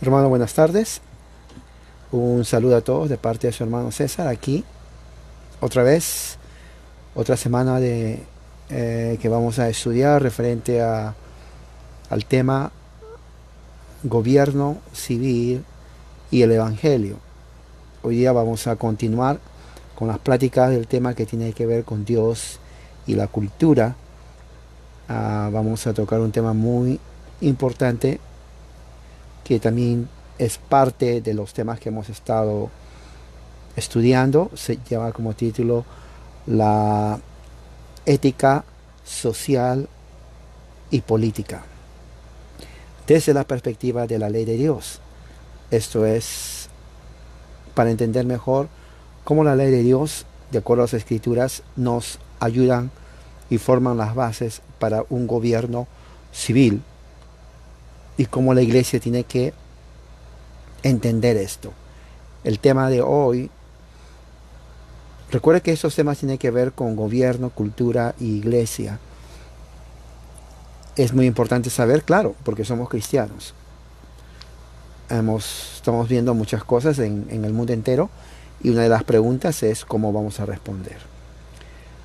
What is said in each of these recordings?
Hermano, buenas tardes. Un saludo a todos de parte de su hermano César aquí. Otra vez, otra semana que vamos a estudiar referente al tema gobierno civil y el evangelio. Hoy día vamos a continuar con las pláticas del tema que tiene que ver con Dios y la cultura. Vamos a tocar un tema muy importante que también es parte de los temas que hemos estado estudiando. Se llama como título la ética social y política desde la perspectiva de la ley de Dios. Esto es para entender mejor cómo la ley de Dios, de acuerdo a las escrituras, nos ayudan y forman las bases para un gobierno civil y cómo la iglesia tiene que entender esto. El tema de hoy, recuerda que estos temas tienen que ver con gobierno, cultura y iglesia. Es muy importante saber, claro, porque somos cristianos. Estamos viendo muchas cosas en el mundo entero y una de las preguntas es cómo vamos a responder.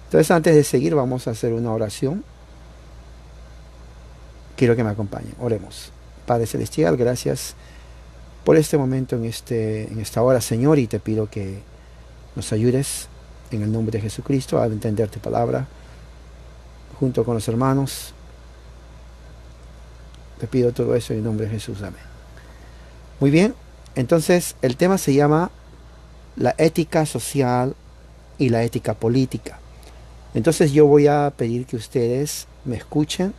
Entonces, antes de seguir, vamos a hacer una oración. Quiero que me acompañen. Oremos. Padre Celestial, gracias por este momento en esta hora, Señor, y te pido que nos ayudes en el nombre de Jesucristo a entender tu palabra junto con los hermanos. Te pido todo eso en el nombre de Jesús. Amén. Muy bien, entonces el tema se llama la ética social y la ética política. Entonces yo voy a pedir que ustedes me escuchen.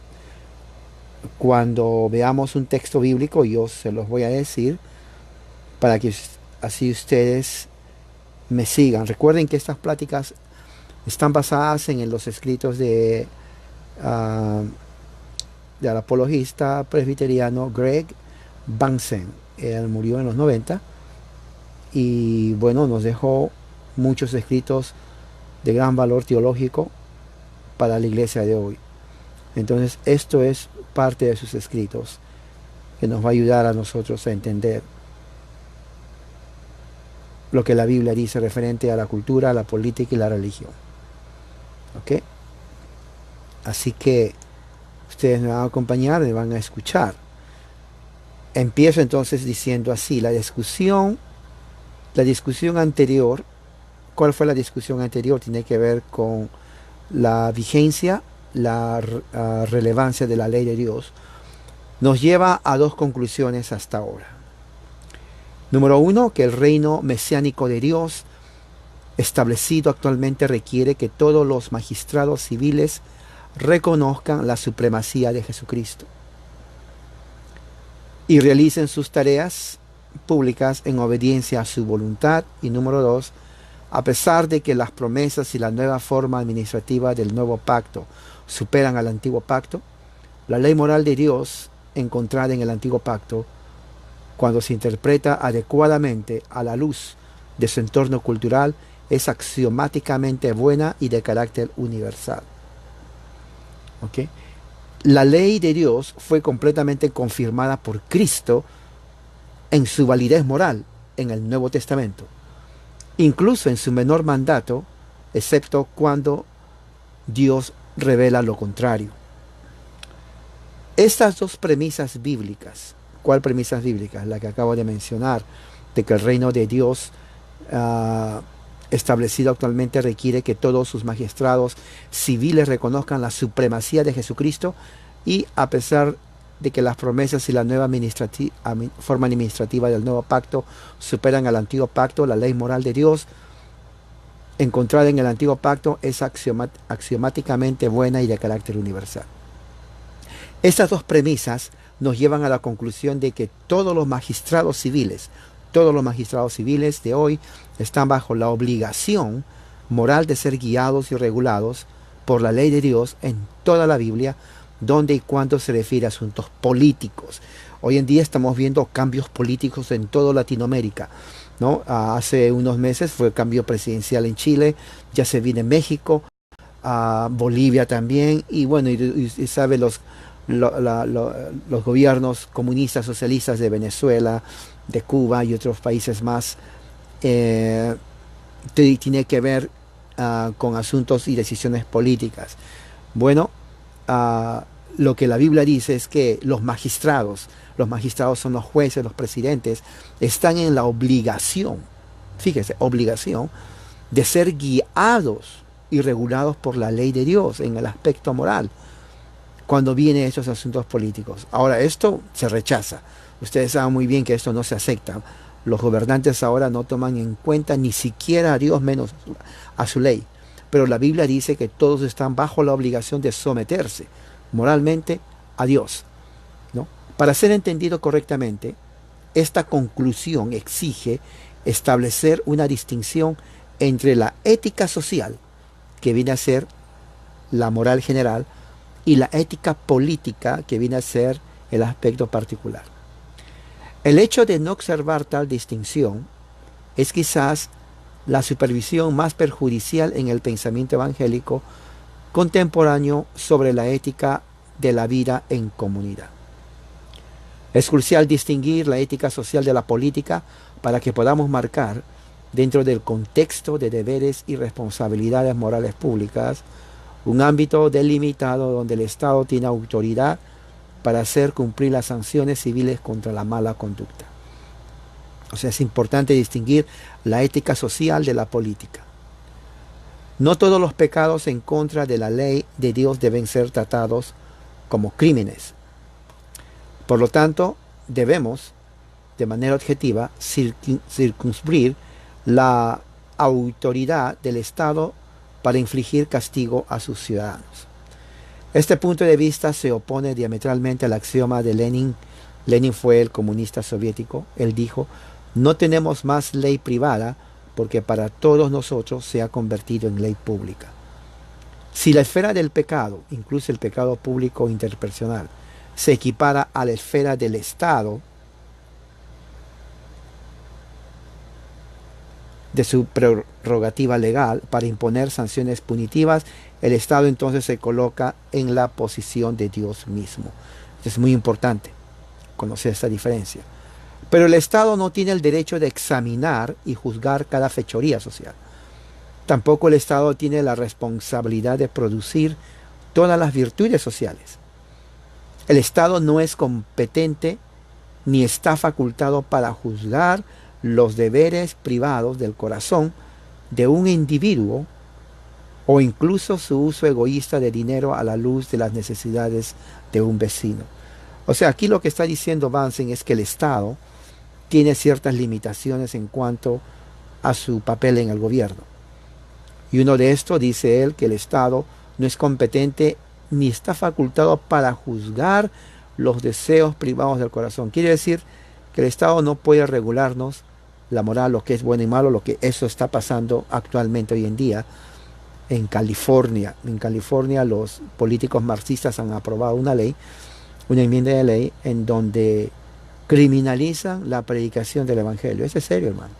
Cuando veamos un texto bíblico, yo se los voy a decir para que así ustedes me sigan. Recuerden que estas pláticas están basadas en los escritos del apologista presbiteriano Greg Bahnsen. Él murió en los 90 y bueno, nos dejó muchos escritos de gran valor teológico para la iglesia de hoy. Entonces esto es parte de sus escritos que nos va a ayudar a nosotros a entender lo que la Biblia dice referente a la cultura, a la política y la religión. ¿Ok? Así que ustedes me van a acompañar, me van a escuchar. Empiezo entonces diciendo así, la discusión anterior, ¿cuál fue la discusión anterior? Tiene que ver con la vigencia, la relevancia de la ley de Dios. Nos lleva a dos conclusiones hasta ahora. Número uno, que el reino mesiánico de Dios establecido actualmente requiere que todos los magistrados civiles reconozcan la supremacía de Jesucristo y realicen sus tareas públicas en obediencia a su voluntad. Y número dos, a pesar de que las promesas y la nueva forma administrativa del nuevo pacto superan al antiguo pacto, la ley moral de Dios encontrada en el antiguo pacto, cuando se interpreta adecuadamente a la luz de su entorno cultural, es axiomáticamente buena y de carácter universal. ¿Ok? La ley de Dios fue completamente confirmada por Cristo en su validez moral en el Nuevo Testamento, incluso en su menor mandato, excepto cuando Dios revela lo contrario. Estas dos premisas bíblicas, ¿cuál premisas bíblicas? La que acabo de mencionar, de que el reino de Dios establecido actualmente requiere que todos sus magistrados civiles reconozcan la supremacía de Jesucristo, y a pesar de que las promesas y la nueva forma administrativa del nuevo pacto superan al antiguo pacto, la ley moral de Dios encontrada en el antiguo pacto es axiomáticamente buena y de carácter universal. Estas dos premisas nos llevan a la conclusión de que todos los magistrados civiles de hoy están bajo la obligación moral de ser guiados y regulados por la ley de Dios en toda la Biblia, donde y cuando se refiere a asuntos políticos. Hoy en día estamos viendo cambios políticos en toda Latinoamérica, ¿no? Hace unos meses fue el cambio presidencial en Chile, ya se viene en México, Bolivia también, y bueno, y sabe los los gobiernos comunistas, socialistas de Venezuela, de Cuba y otros países más, eh, tiene que ver con asuntos y decisiones políticas. Bueno, lo que la Biblia dice es que los magistrados son los jueces, los presidentes, están en la obligación, fíjese, obligación de ser guiados y regulados por la ley de Dios en el aspecto moral cuando vienen estos asuntos políticos. Ahora, esto se rechaza. Ustedes saben muy bien que esto no se acepta. Los gobernantes ahora no toman en cuenta ni siquiera a Dios menos a su ley. Pero la Biblia dice que todos están bajo la obligación de someterse moralmente a Dios, ¿no? Para ser entendido correctamente, esta conclusión exige establecer una distinción entre la ética social, que viene a ser la moral general, y la ética política, que viene a ser el aspecto particular. El hecho de no observar tal distinción es quizás la supervisión más perjudicial en el pensamiento evangélico contemporáneo sobre la ética de la vida en comunidad. Es crucial distinguir la ética social de la política para que podamos marcar, dentro del contexto de deberes y responsabilidades morales públicas, un ámbito delimitado donde el Estado tiene autoridad para hacer cumplir las sanciones civiles contra la mala conducta. O sea, es importante distinguir la ética social de la política. No todos los pecados en contra de la ley de Dios deben ser tratados como crímenes. Por lo tanto, debemos, de manera objetiva, circunscribir la autoridad del Estado para infligir castigo a sus ciudadanos. Este punto de vista se opone diametralmente al axioma de Lenin. Lenin fue el comunista soviético. Él dijo: no tenemos más ley privada porque para todos nosotros se ha convertido en ley pública. Si la esfera del pecado, incluso el pecado público interpersonal, se equipara a la esfera del Estado, de su prerrogativa legal para imponer sanciones punitivas, el Estado entonces se coloca en la posición de Dios mismo. Es muy importante conocer esta diferencia. Pero el Estado no tiene el derecho de examinar y juzgar cada fechoría social. Tampoco el Estado tiene la responsabilidad de producir todas las virtudes sociales. El Estado no es competente ni está facultado para juzgar los deberes privados del corazón de un individuo o incluso su uso egoísta de dinero a la luz de las necesidades de un vecino. O sea, aquí lo que está diciendo Bansen es que el Estado tiene ciertas limitaciones en cuanto a su papel en el gobierno. Y uno de estos, dice él, que el Estado no es competente ni está facultado para juzgar los deseos privados del corazón. Quiere decir que el Estado no puede regularnos la moral, lo que es bueno y malo, lo que eso está pasando actualmente hoy en día en California. En California los políticos marxistas han aprobado una ley, una enmienda de ley en donde criminalizan la predicación del evangelio. Eso es serio, hermano.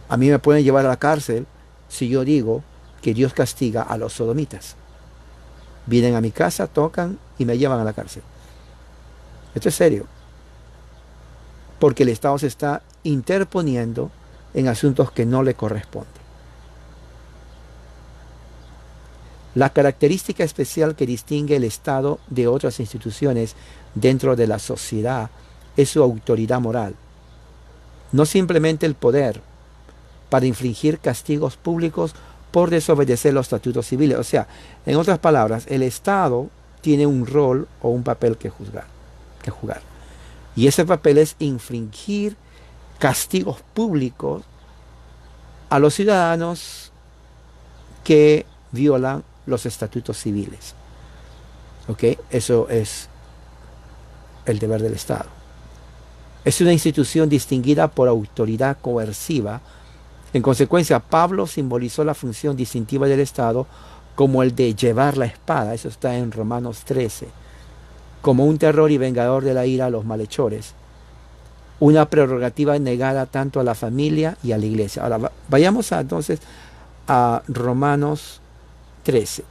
A mí me pueden llevar a la cárcel si yo digo que Dios castiga a los sodomitas. Vienen a mi casa, tocan y me llevan a la cárcel. Esto es serio. Porque el Estado se está interponiendo en asuntos que no le corresponden. La característica especial que distingue el Estado de otras instituciones dentro de la sociedad es su autoridad moral. No simplemente el poder para infligir castigos públicos por desobedecer los estatutos civiles. O sea, en otras palabras, el Estado tiene un rol o un papel que jugar. Y ese papel es infligir castigos públicos a los ciudadanos que violan los estatutos civiles. ¿Ok? Eso es el deber del Estado. Es una institución distinguida por autoridad coerciva. En consecuencia, Pablo simbolizó la función distintiva del Estado como el de llevar la espada. Eso está en Romanos 13. Como un terror y vengador de la ira a los malhechores. Una prerrogativa negada tanto a la familia y a la iglesia. Ahora, vayamos entonces a Romanos 13.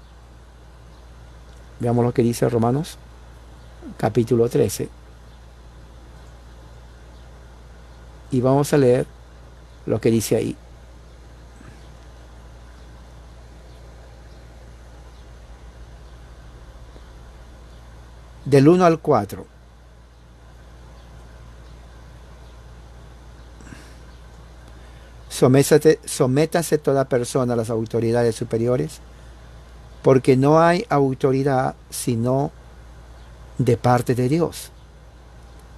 Veamos lo que dice Romanos capítulo 13. Y vamos a leer lo que dice ahí. Del 1 al 4. Sométase toda persona a las autoridades superiores, porque no hay autoridad sino de parte de Dios,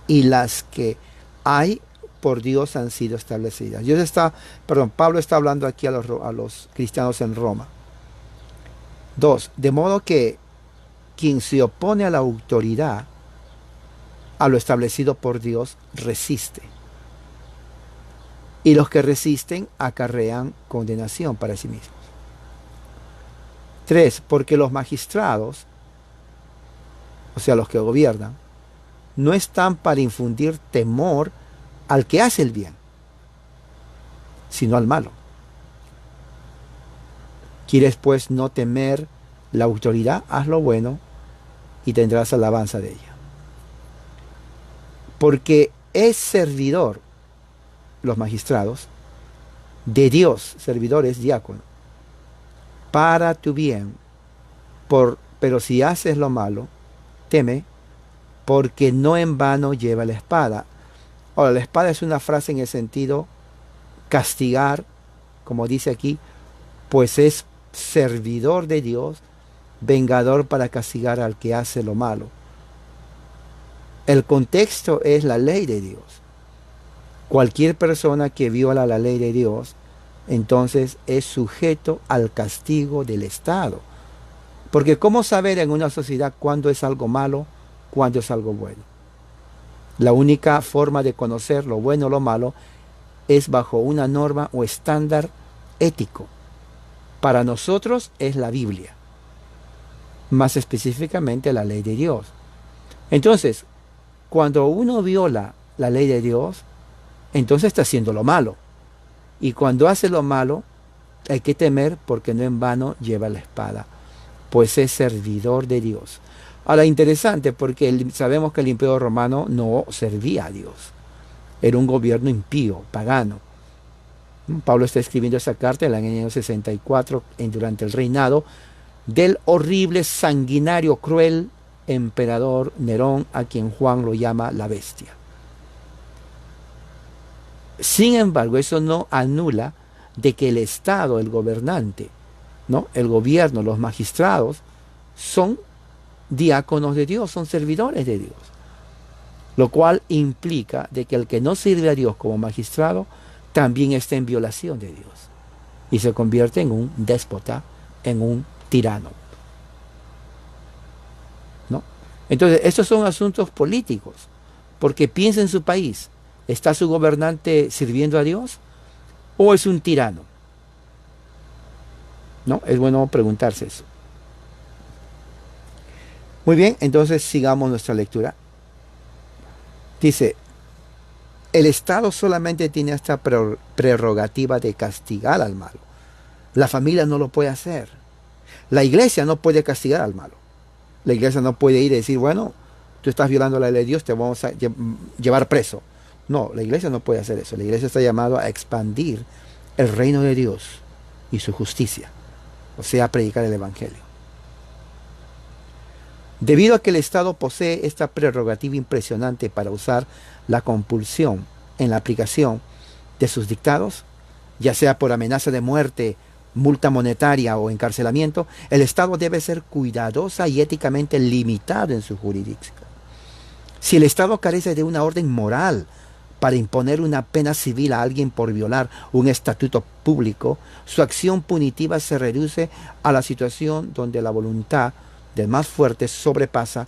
y las que hay por Dios han sido establecidas. Pablo está hablando aquí a los cristianos en Roma. 2. De modo que quien se opone a la autoridad, a lo establecido por Dios, resiste. Y los que resisten acarrean condenación para sí mismos. 3. Porque los magistrados, o sea, los que gobiernan, no están para infundir temor al que hace el bien, sino al malo. ¿Quieres pues no temer la autoridad? Haz lo bueno y tendrás alabanza de ella. Porque es servidor, los magistrados, de Dios, servidores, diácono, para tu bien. Pero si haces lo malo, teme, porque no en vano lleva la espada. Ahora, la espada es una frase en el sentido castigar, como dice aquí, pues es servidor de Dios, vengador para castigar al que hace lo malo. El contexto es la ley de Dios. Cualquier persona que viola la ley de Dios, entonces es sujeto al castigo del Estado. Porque ¿cómo saber en una sociedad cuándo es algo malo, cuándo es algo bueno? La única forma de conocer lo bueno o lo malo es bajo una norma o estándar ético. Para nosotros es la Biblia, más específicamente la ley de Dios. Entonces, cuando uno viola la ley de Dios, entonces está haciendo lo malo. Y cuando hace lo malo, hay que temer, porque no en vano lleva la espada, pues es servidor de Dios. Ahora, interesante, porque sabemos que el Imperio Romano no servía a Dios. Era un gobierno impío, pagano. Pablo está escribiendo esa carta en el año 64, durante el reinado del horrible, sanguinario, cruel emperador Nerón, a quien Juan lo llama la bestia. Sin embargo, eso no anula de que el Estado, el gobernante, ¿no?, el gobierno, los magistrados, son diáconos de Dios, son servidores de Dios. Lo cual implica de que el que no sirve a Dios como magistrado también está en violación de Dios y se convierte en un déspota, en un tirano, ¿no? Entonces, estos son asuntos políticos, porque piensa en su país. ¿Está su gobernante sirviendo a Dios o es un tirano? ¿No? Es bueno preguntarse eso. Muy bien, entonces sigamos nuestra lectura. Dice, el Estado solamente tiene esta prerrogativa de castigar al malo. La familia no lo puede hacer. La iglesia no puede castigar al malo. La iglesia no puede ir y decir, bueno, tú estás violando la ley de Dios, te vamos a llevar preso. No, la iglesia no puede hacer eso. La iglesia está llamada a expandir el reino de Dios y su justicia, o sea, a predicar el evangelio. Debido a que el Estado posee esta prerrogativa impresionante para usar la compulsión en la aplicación de sus dictados, ya sea por amenaza de muerte, multa monetaria o encarcelamiento, el Estado debe ser cuidadosa y éticamente limitado en su jurisdicción. Si el Estado carece de una orden moral para imponer una pena civil a alguien por violar un estatuto público, su acción punitiva se reduce a la situación donde la voluntad del más fuerte sobrepasa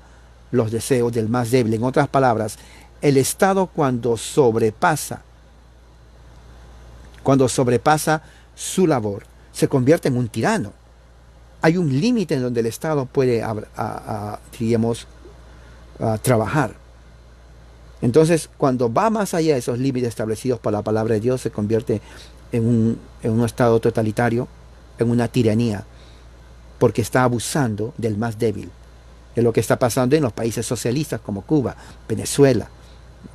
los deseos del más débil. En otras palabras, el Estado cuando sobrepasa su labor, se convierte en un tirano. Hay un límite en donde el Estado puede, trabajar. Entonces, cuando va más allá de esos límites establecidos por la palabra de Dios, se convierte en un Estado totalitario, en una tiranía, porque está abusando del más débil. de lo que está pasando en los países socialistas como Cuba, Venezuela,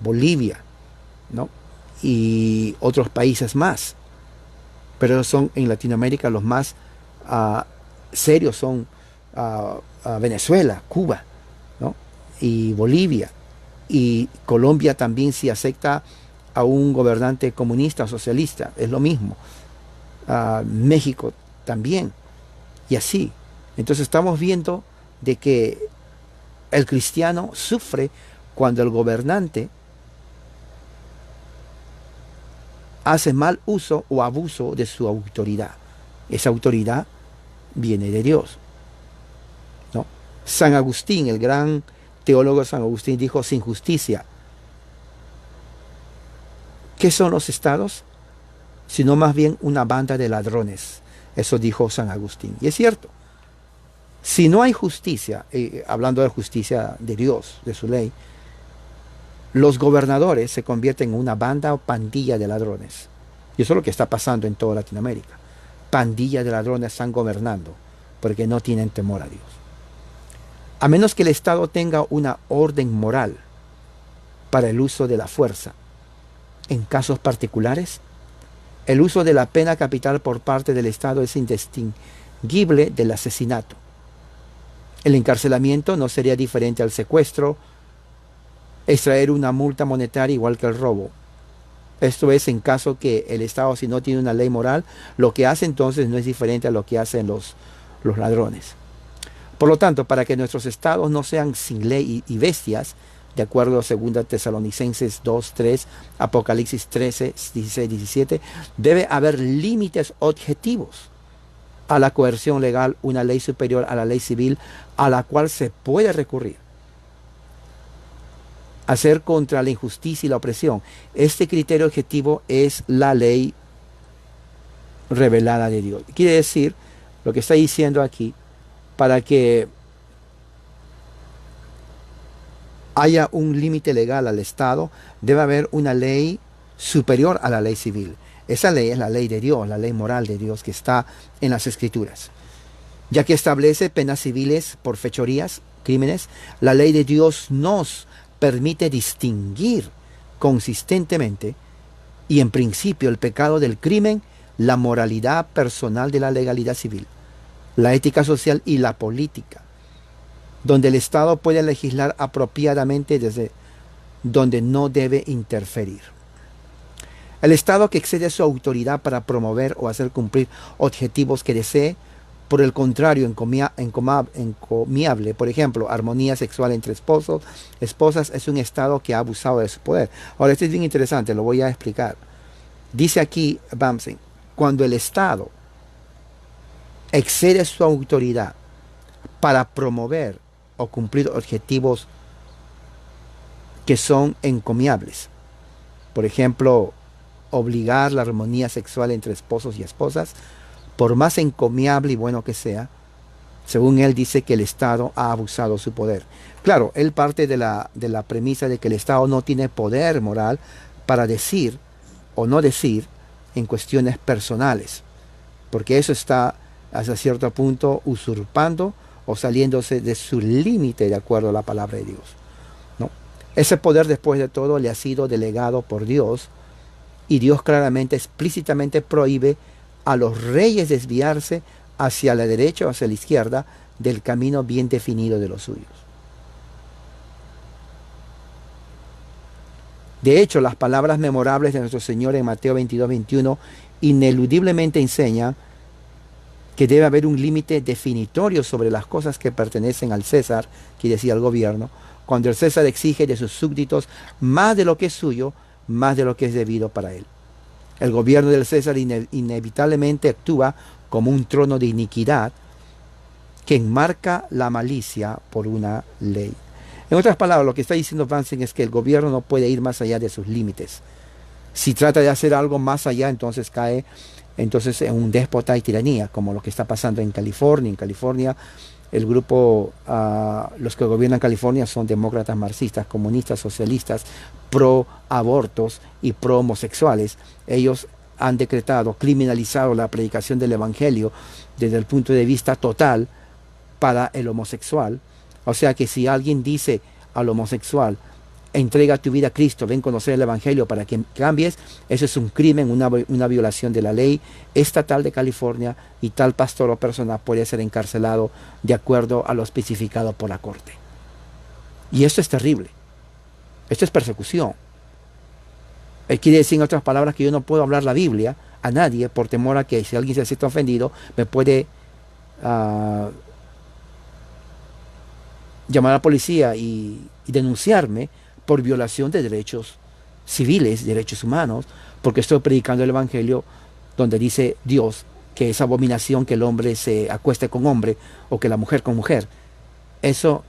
Bolivia, ¿no? Y otros países más. Pero son en Latinoamérica los más serios son Venezuela, Cuba, ¿no? Y Bolivia. Y Colombia también, si acepta a un gobernante comunista o socialista, es lo mismo. México también. Y así. Entonces estamos viendo de que el cristiano sufre cuando el gobernante hace mal uso o abuso de su autoridad. Esa autoridad viene de Dios, ¿no? San Agustín, el gran teólogo San Agustín, dijo: sin justicia, ¿qué son los estados? Sino más bien una banda de ladrones. Eso dijo San Agustín. Y es cierto. Si no hay justicia, hablando de justicia de Dios, de su ley, los gobernadores se convierten en una banda o pandilla de ladrones. Y eso es lo que está pasando en toda Latinoamérica. Pandillas de ladrones están gobernando porque no tienen temor a Dios. A menos que el Estado tenga una orden moral para el uso de la fuerza, en casos particulares, el uso de la pena capital por parte del Estado es indistinguible del asesinato. El encarcelamiento no sería diferente al secuestro, extraer una multa monetaria igual que el robo. Esto es en caso que el Estado, si no tiene una ley moral, lo que hace entonces no es diferente a lo que hacen los ladrones. Por lo tanto, para que nuestros estados no sean sin ley y bestias, de acuerdo a 2 Tesalonicenses 2, 3, Apocalipsis 13, 16, 17, debe haber límites objetivos a la coerción legal, una ley superior a la ley civil a la cual se puede recurrir. Hacer contra la injusticia y la opresión. Este criterio objetivo es la ley revelada de Dios. Quiere decir, lo que está diciendo aquí, para que haya un límite legal al Estado, debe haber una ley superior a la ley civil. Esa ley es la ley de Dios, la ley moral de Dios que está en las Escrituras. Ya que establece penas civiles por fechorías, crímenes, la ley de Dios nos permite distinguir consistentemente y en principio el pecado del crimen, la moralidad personal de la legalidad civil, la ética social y la política, donde el Estado puede legislar apropiadamente desde donde no debe interferir. El Estado que excede su autoridad para promover o hacer cumplir objetivos que desee, por el contrario, encomiable, por ejemplo, armonía sexual entre esposos, esposas, es un Estado que ha abusado de su poder. Ahora, esto es bien interesante, lo voy a explicar. Dice aquí Bamsen, cuando el Estado excede su autoridad para promover o cumplir objetivos que son encomiables, por ejemplo, obligar la armonía sexual entre esposos y esposas, por más encomiable y bueno que sea, según él dice que el Estado ha abusado de su poder. Claro, él parte de la premisa de que el Estado no tiene poder moral para decir o no decir en cuestiones personales, porque eso está hasta cierto punto usurpando o saliéndose de su límite de acuerdo a la palabra de Dios, ¿no? Ese poder, después de todo, le ha sido delegado por Dios, y Dios claramente, explícitamente prohíbe a los reyes desviarse hacia la derecha o hacia la izquierda del camino bien definido de los suyos. De hecho, las palabras memorables de nuestro Señor en Mateo 22, 21 ineludiblemente enseñan que debe haber un límite definitorio sobre las cosas que pertenecen al César, quiere decir al gobierno, cuando el César exige de sus súbditos más de lo que es suyo, más de lo que es debido para él. El gobierno del César inevitablemente actúa como un trono de iniquidad que enmarca la malicia por una ley. En otras palabras, lo que está diciendo Bansen es que el gobierno no puede ir más allá de sus límites. Si trata de hacer algo más allá, entonces cae en un déspota y tiranía, como lo que está pasando en California. En California, el grupo, los que gobiernan California son demócratas, marxistas, comunistas, socialistas, pro abortos y pro homosexuales. Ellos han decretado, criminalizado la predicación del evangelio desde el punto de vista total para el homosexual, O sea que si alguien dice al homosexual, entrega tu vida a Cristo, ven a conocer el Evangelio para que cambies, eso es un crimen, una violación de la ley estatal de California, y tal pastor o persona puede ser encarcelado de acuerdo a lo especificado por la corte. Y esto es terrible. Esto es persecución. Quiere decir, en otras palabras, que yo no puedo hablar la Biblia a nadie por temor a que si alguien se siente ofendido, me puede llamar a la policía y denunciarme por violación de derechos civiles, derechos humanos, porque estoy predicando el Evangelio donde dice Dios que es abominación que el hombre se acueste con hombre o que la mujer con mujer. Eso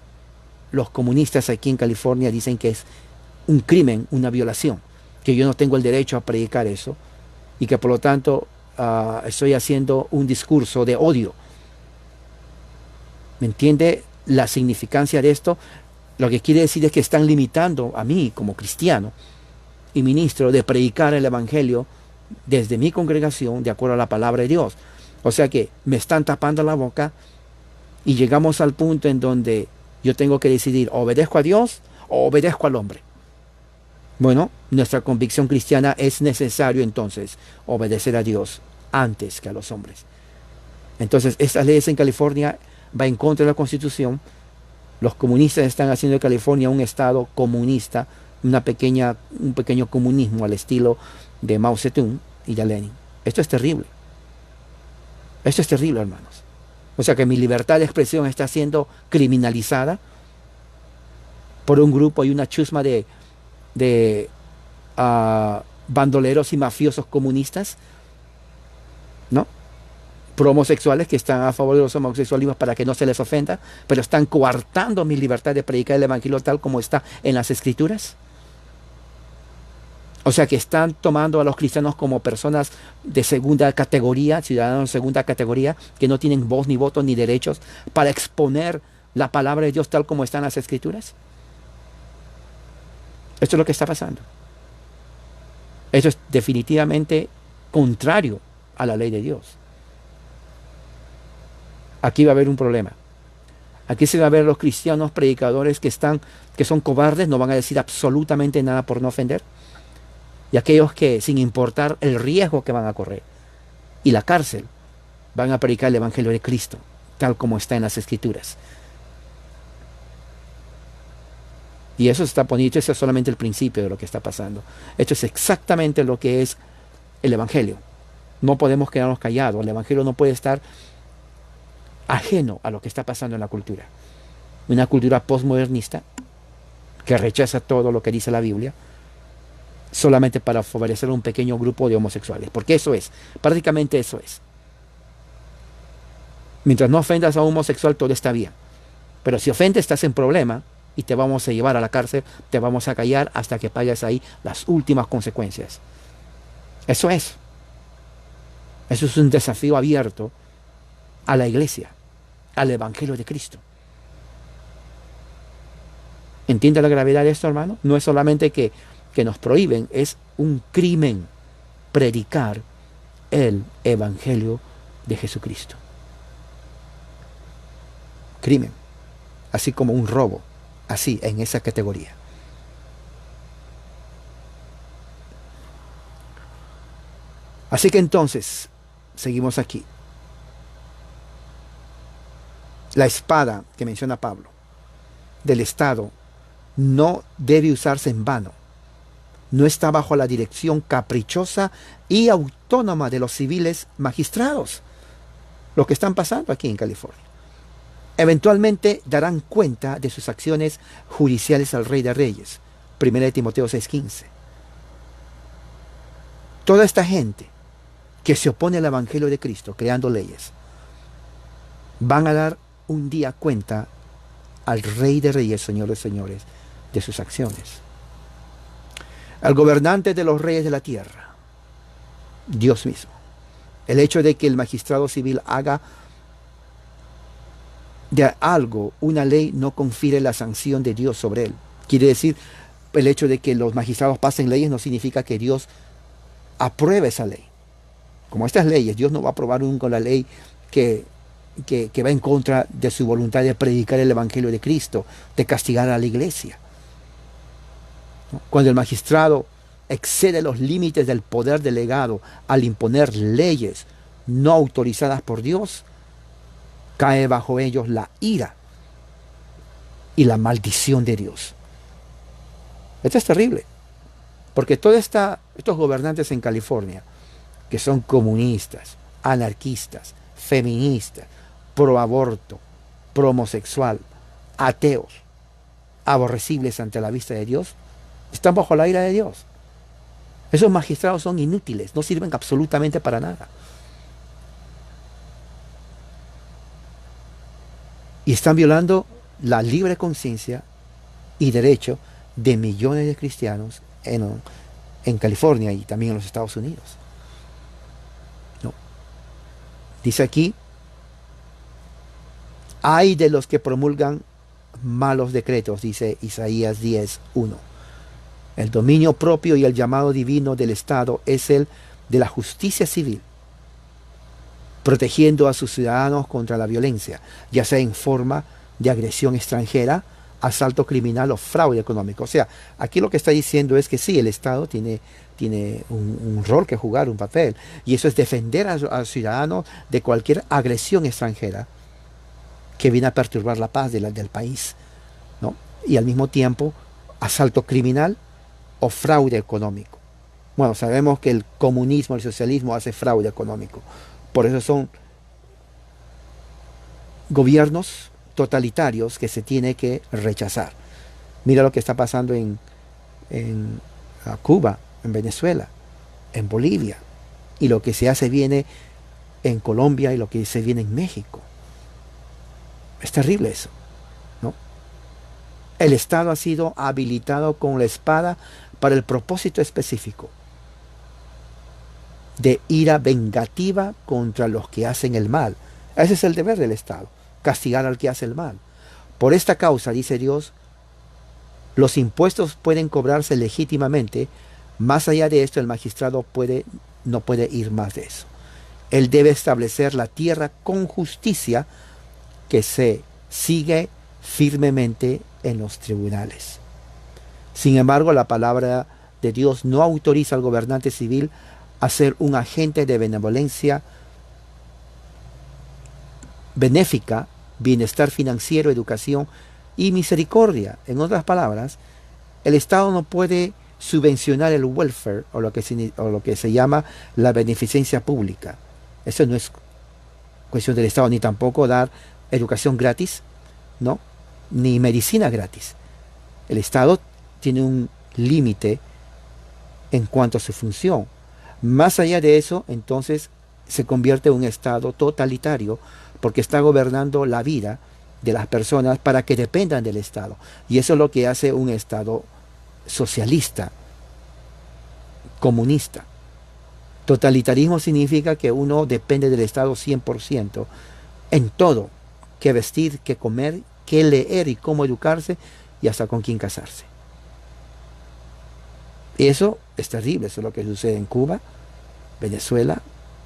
los comunistas aquí en California dicen que es un crimen, una violación, que yo no tengo el derecho a predicar eso y que por lo tanto estoy haciendo un discurso de odio. ¿Me entiende la significancia de esto? Lo que quiere decir es que están limitando a mí como cristiano y ministro de predicar el Evangelio desde mi congregación de acuerdo a la palabra de Dios. O sea que me están tapando la boca y llegamos al punto en donde yo tengo que decidir, ¿obedezco a Dios o obedezco al hombre? Bueno, nuestra convicción cristiana es necesario entonces obedecer a Dios antes que a los hombres. Entonces, estas leyes en California va en contra de la Constitución. Los comunistas están haciendo de California un estado comunista, un pequeño comunismo al estilo de Mao Zedong y de Lenin. Esto es terrible. Esto es terrible, hermanos. O sea que mi libertad de expresión está siendo criminalizada por un grupo y una chusma de bandoleros y mafiosos comunistas, ¿no? Pro homosexuales que están a favor de los homosexualismos para que no se les ofenda, pero están coartando mi libertad de predicar el Evangelio tal como está en las Escrituras. O sea que están tomando a los cristianos como personas de segunda categoría, ciudadanos de segunda categoría, que no tienen voz ni voto ni derechos para exponer la palabra de Dios tal como está en las Escrituras. Esto es lo que está pasando. Esto es definitivamente contrario a la ley de Dios. Aquí va a haber un problema. Aquí se va a ver los cristianos predicadores que son cobardes, no van a decir absolutamente nada por no ofender. Y aquellos que, sin importar el riesgo que van a correr y la cárcel, van a predicar el Evangelio de Cristo, tal como está en las Escrituras. Y eso se está poniendo, eso es solamente el principio de lo que está pasando. Esto es exactamente lo que es el Evangelio. No podemos quedarnos callados. El Evangelio no puede estar ajeno a lo que está pasando en la cultura. Una cultura postmodernista que rechaza todo lo que dice la Biblia solamente para favorecer a un pequeño grupo de homosexuales. Porque eso es, prácticamente eso es. Mientras no ofendas a un homosexual, todo está bien. Pero si ofendes, estás en problema y te vamos a llevar a la cárcel, te vamos a callar hasta que pagues ahí las últimas consecuencias. Eso es. Eso es un desafío abierto a la iglesia, al Evangelio de Cristo. ¿Entiende la gravedad de esto, hermano? No es solamente que nos prohíben, es un crimen predicar el Evangelio de Jesucristo. Crimen, así como un robo, así en esa categoría. Así que entonces, seguimos aquí. La espada que menciona Pablo del Estado no debe usarse en vano. No está bajo la dirección caprichosa y autónoma de los civiles magistrados, lo que están pasando aquí en California. Eventualmente darán cuenta de sus acciones judiciales al Rey de Reyes. 1 Timoteo 6:15. Toda esta gente que se opone al Evangelio de Cristo, creando leyes, van a dar un día cuenta al Rey de Reyes, Señor de Señores, de sus acciones. Al gobernante de los reyes de la tierra, Dios mismo. El hecho de que el magistrado civil haga de algo una ley no confiere la sanción de Dios sobre él. Quiere decir, el hecho de que los magistrados pasen leyes no significa que Dios apruebe esa ley. Como estas leyes, Dios no va a aprobar nunca la ley que que va en contra de su voluntad de predicar el Evangelio de Cristo, de castigar a la iglesia. ¿No? Cuando el magistrado excede los límites del poder delegado al imponer leyes no autorizadas por Dios, cae bajo ellos la ira y la maldición de Dios. Esto es terrible, porque estos gobernantes en California, que son comunistas, anarquistas, feministas, pro aborto, pro homosexual, ateos, aborrecibles ante la vista de Dios, están bajo la ira de Dios. Esos magistrados son inútiles, no sirven absolutamente para nada. Y están violando la libre conciencia y derecho de millones de cristianos en California y también en los Estados Unidos. ¿No? Dice aquí, ay de los que promulgan malos decretos, dice Isaías 10:1. El dominio propio y el llamado divino del Estado es el de la justicia civil, protegiendo a sus ciudadanos contra la violencia, ya sea en forma de agresión extranjera, asalto criminal o fraude económico. O sea, aquí lo que está diciendo es que sí, el Estado tiene un rol que jugar, un papel, y eso es defender a los ciudadanos de cualquier agresión extranjera que viene a perturbar la paz del país, ¿no? Y al mismo tiempo, asalto criminal o fraude económico. Bueno, sabemos que el comunismo, el socialismo hace fraude económico. Por eso son gobiernos totalitarios que se tiene que rechazar. Mira lo que está pasando en Cuba, en Venezuela, en Bolivia, y lo que se hace viene en Colombia y lo que se viene en México. Es terrible eso, ¿no? El Estado ha sido habilitado con la espada para el propósito específico de ira vengativa contra los que hacen el mal. Ese es el deber del Estado, castigar al que hace el mal. Por esta causa, dice Dios, los impuestos pueden cobrarse legítimamente. Más allá de esto, el magistrado no puede ir más de eso. Él debe establecer la tierra con justicia que se sigue firmemente en los tribunales. Sin embargo, la palabra de Dios no autoriza al gobernante civil a ser un agente de benevolencia benéfica, bienestar financiero, educación y misericordia. En otras palabras, el Estado no puede subvencionar el welfare o lo que se llama la beneficencia pública. Eso no es cuestión del Estado, ni tampoco dar educación gratis, ¿no? Ni medicina gratis. El Estado tiene un límite en cuanto a su función. Más allá de eso, entonces se convierte en un Estado totalitario porque está gobernando la vida de las personas para que dependan del Estado. Y eso es lo que hace un Estado socialista, comunista. Totalitarismo significa que uno depende del Estado 100% en todo, qué vestir, qué comer, qué leer y cómo educarse y hasta con quién casarse. Y eso es terrible, eso es lo que sucede en Cuba, Venezuela,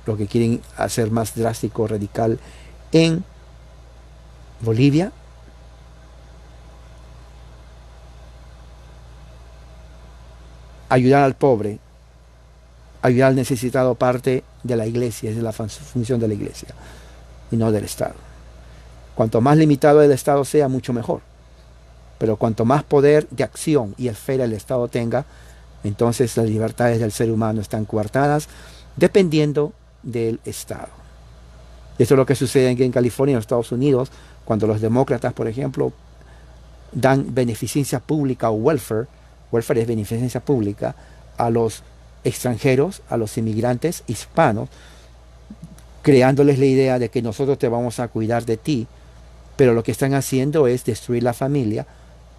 lo que quieren hacer más drástico, radical en Bolivia. Ayudar al pobre, ayudar al necesitado parte de la iglesia, es la función de la iglesia y no del Estado. Cuanto más limitado el Estado sea, mucho mejor. Pero cuanto más poder de acción y esfera el Estado tenga, entonces las libertades del ser humano están coartadas dependiendo del Estado. Esto es lo que sucede aquí en California, en los Estados Unidos, cuando los demócratas, por ejemplo, dan beneficencia pública o welfare. Welfare es beneficencia pública a los extranjeros, a los inmigrantes hispanos, creándoles la idea de que nosotros te vamos a cuidar de ti, pero lo que están haciendo es destruir la familia,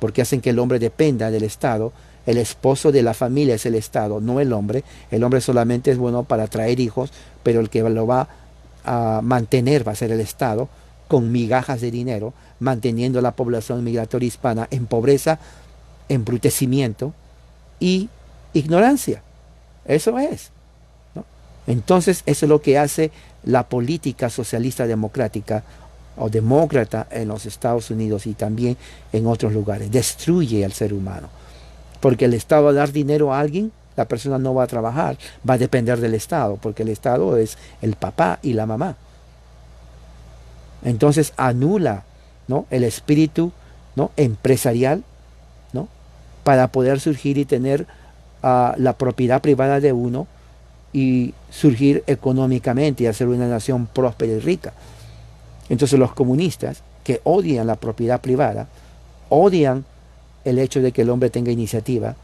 porque hacen que el hombre dependa del Estado. El esposo de la familia es el Estado, no el hombre. El hombre solamente es bueno para traer hijos, pero el que lo va a mantener va a ser el Estado, con migajas de dinero, manteniendo la población migratoria hispana en pobreza, embrutecimiento y ignorancia. Eso es, ¿no? Entonces, eso es lo que hace la política socialista democrática o demócrata en los Estados Unidos y también en otros lugares. Destruye al ser humano. Porque el Estado va a dar dinero a alguien, la persona no va a trabajar, va a depender del Estado, porque el Estado es el papá y la mamá. Entonces anula, ¿no?, el espíritu, ¿no?, empresarial, ¿no?, para poder surgir y tener la propiedad privada de uno y surgir económicamente y hacer una nación próspera y rica. Entonces los comunistas, que odian la propiedad privada, odian el hecho de que el hombre tenga iniciativa,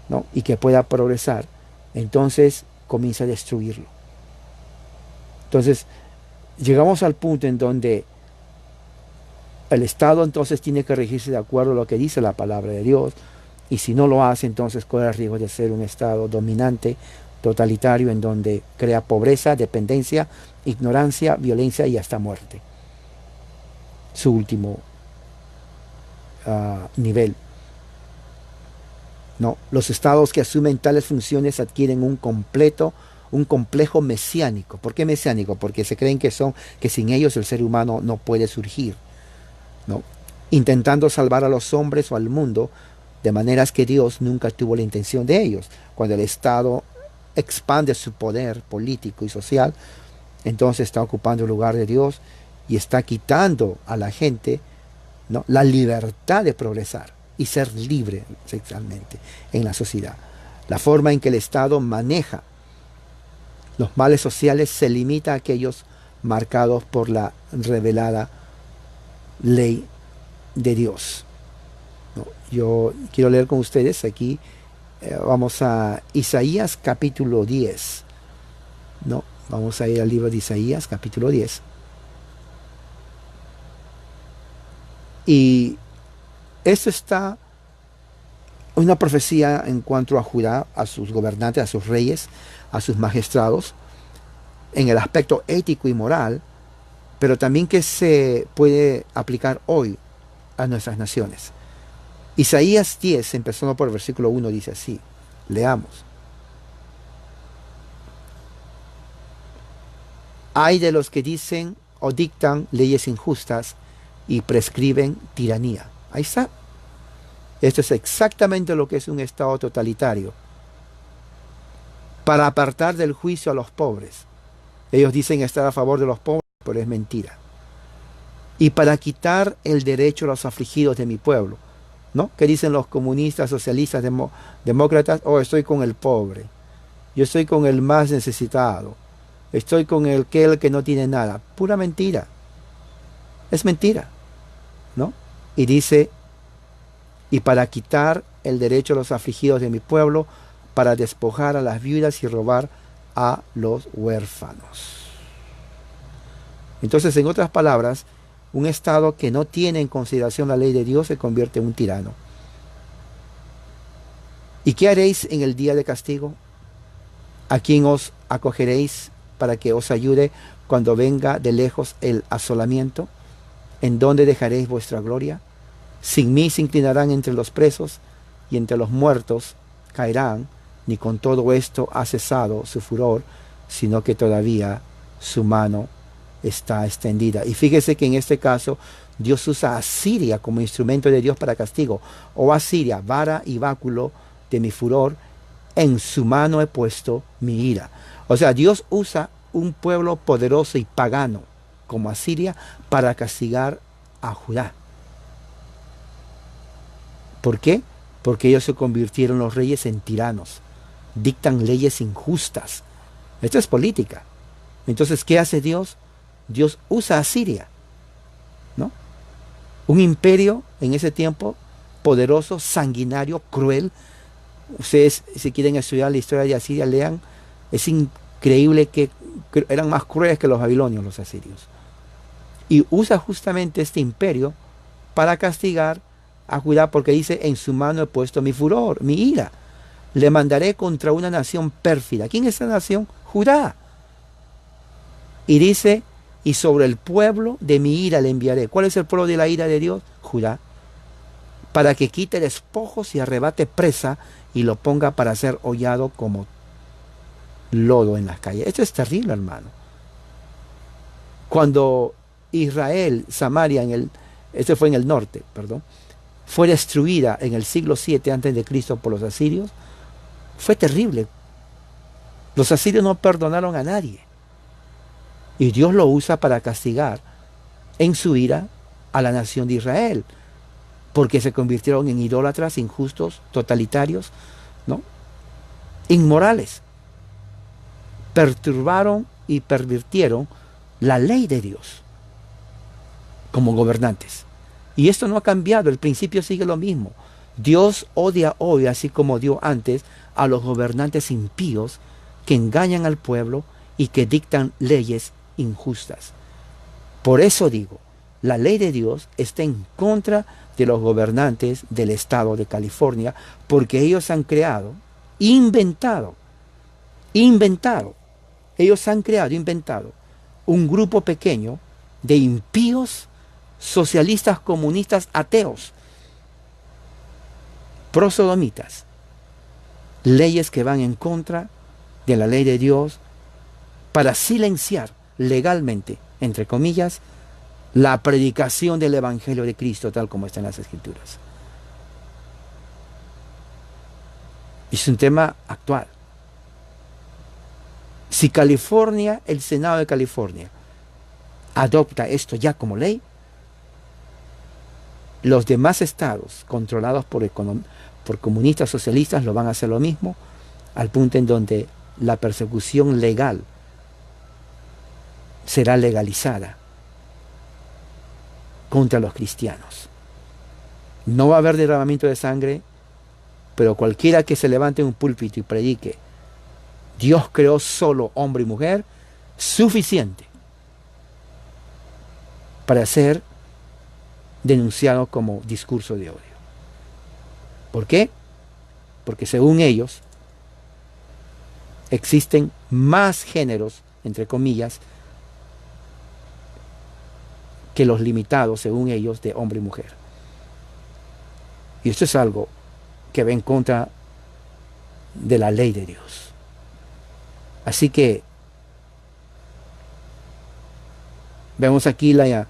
¿no?, y que pueda progresar, entonces comienza a destruirlo. Entonces llegamos al punto en donde el Estado entonces tiene que regirse de acuerdo a lo que dice la palabra de Dios, y si no lo hace, entonces corre el riesgo de ser un Estado dominante, totalitario, en donde crea pobreza, dependencia, ignorancia, violencia y hasta muerte. Su último nivel. No, los estados que asumen tales funciones adquieren un complejo mesiánico. ¿Por qué mesiánico? Porque se creen que sin ellos el ser humano no puede surgir, ¿no? Intentando salvar a los hombres o al mundo, de maneras que Dios nunca tuvo la intención de ellos. Cuando el Estado expande su poder político y social, entonces está ocupando el lugar de Dios y está quitando a la gente, ¿no?, la libertad de progresar y ser libre sexualmente en la sociedad. La forma en que el Estado maneja los males sociales se limita a aquellos marcados por la revelada ley de Dios, ¿no? Yo quiero leer con ustedes aquí, vamos a Isaías capítulo 10, ¿no? Vamos a ir al libro de Isaías capítulo 10. Y esto está una profecía en cuanto a Judá, a sus gobernantes, a sus reyes, a sus magistrados, en el aspecto ético y moral, pero también que se puede aplicar hoy a nuestras naciones. Isaías 10, empezando por el versículo 1, dice así, leamos. Hay de los que dicen o dictan leyes injustas y prescriben tiranía. Ahí está. Esto es exactamente lo que es un Estado totalitario. Para apartar del juicio a los pobres. Ellos dicen estar a favor de los pobres, pero es mentira. Y para quitar el derecho a los afligidos de mi pueblo, ¿no? ¿Qué dicen los comunistas, socialistas, demócratas? Oh, estoy con el pobre. Yo estoy con el más necesitado. Estoy con el que no tiene nada. Pura mentira. Es mentira, ¿no? Y dice, y para quitar el derecho a los afligidos de mi pueblo, para despojar a las viudas y robar a los huérfanos. Entonces, en otras palabras, un Estado que no tiene en consideración la ley de Dios se convierte en un tirano. ¿Y qué haréis en el día de castigo? ¿A quién os acogeréis para que os ayude cuando venga de lejos el asolamiento? ¿En dónde dejaréis vuestra gloria? Sin mí se inclinarán entre los presos y entre los muertos caerán, ni con todo esto ha cesado su furor, sino que todavía su mano está extendida. Y fíjese que en este caso Dios usa a Siria como instrumento de Dios para castigo. Oh Asiria, vara y báculo de mi furor, en su mano he puesto mi ira. O sea, Dios usa un pueblo poderoso y pagano como Asiria para castigar a Judá. ¿Por qué? Porque ellos se convirtieron los reyes en tiranos. Dictan leyes injustas. Esto es política. Entonces, ¿qué hace Dios? Dios usa a Siria, ¿no? Un imperio en ese tiempo poderoso, sanguinario, cruel. Ustedes, si quieren estudiar la historia de Asiria, lean. Es increíble que eran más crueles que los babilonios, los asirios. Y usa justamente este imperio para castigar a Judá, porque dice, en su mano he puesto mi furor, mi ira. Le mandaré contra una nación pérfida. ¿Quién es esa nación? Judá. Y dice, y sobre el pueblo de mi ira le enviaré. ¿Cuál es el pueblo de la ira de Dios? Judá. Para que quite despojos y arrebate presa y lo ponga para ser hollado como lodo en las calles. Esto es terrible, hermano. Cuando Israel, Samaria, este fue en el norte, perdón, fue destruida en el siglo 7 antes de Cristo por los asirios, fue terrible. Los asirios no perdonaron a nadie. Y Dios lo usa para castigar en su ira a la nación de Israel, porque se convirtieron en idólatras, injustos, totalitarios, ¿no? Inmorales. Perturbaron y pervirtieron la ley de Dios como gobernantes. Y esto no ha cambiado, el principio sigue lo mismo. Dios odia hoy, así como odió antes, a los gobernantes impíos que engañan al pueblo y que dictan leyes injustas. Por eso digo, la ley de Dios está en contra de los gobernantes del estado de California, porque ellos han creado, inventado, ellos han creado, inventado un grupo pequeño de impíos, socialistas, comunistas, ateos, prosodomitas, leyes que van en contra de la ley de Dios para silenciar legalmente, entre comillas, la predicación del Evangelio de Cristo tal como está en las Escrituras. Es un tema actual. Si California, el Senado de California, adopta esto ya como ley, los demás estados controlados por comunistas, socialistas, lo van a hacer lo mismo, al punto en donde la persecución legal será legalizada contra los cristianos. No va a haber derramamiento de sangre, pero cualquiera que se levante en un púlpito y predique Dios creó solo hombre y mujer, suficiente para ser denunciado como discurso de odio. ¿Por qué? Porque según ellos existen más géneros, entre comillas, que los limitados, según ellos, de hombre y mujer. Y esto es algo que va en contra de la ley de Dios. Así que vemos aquí la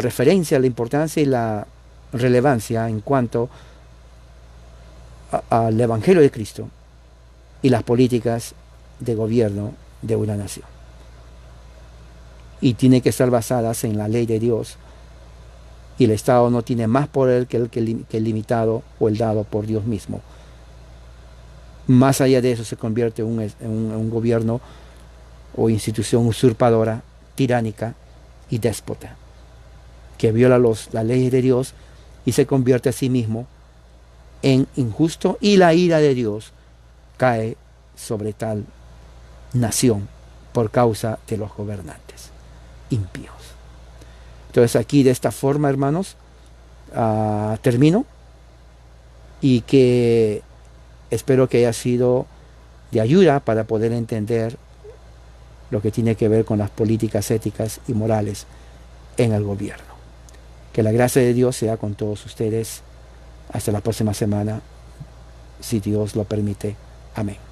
referencia, la importancia y la relevancia en cuanto al Evangelio de Cristo y las políticas de gobierno de una nación. Y tiene que estar basadas en la ley de Dios. Y el Estado no tiene más poder que el limitado o el dado por Dios mismo. Más allá de eso se convierte en un gobierno o institución usurpadora, tiránica y déspota, que viola la ley de Dios y se convierte a sí mismo en injusto, y la ira de Dios cae sobre tal nación por causa de los gobernantes impíos. Entonces aquí de esta forma, hermanos, termino, y que espero que haya sido de ayuda para poder entender lo que tiene que ver con las políticas éticas y morales en el gobierno. Que la gracia de Dios sea con todos ustedes. Hasta la próxima semana, si Dios lo permite. Amén.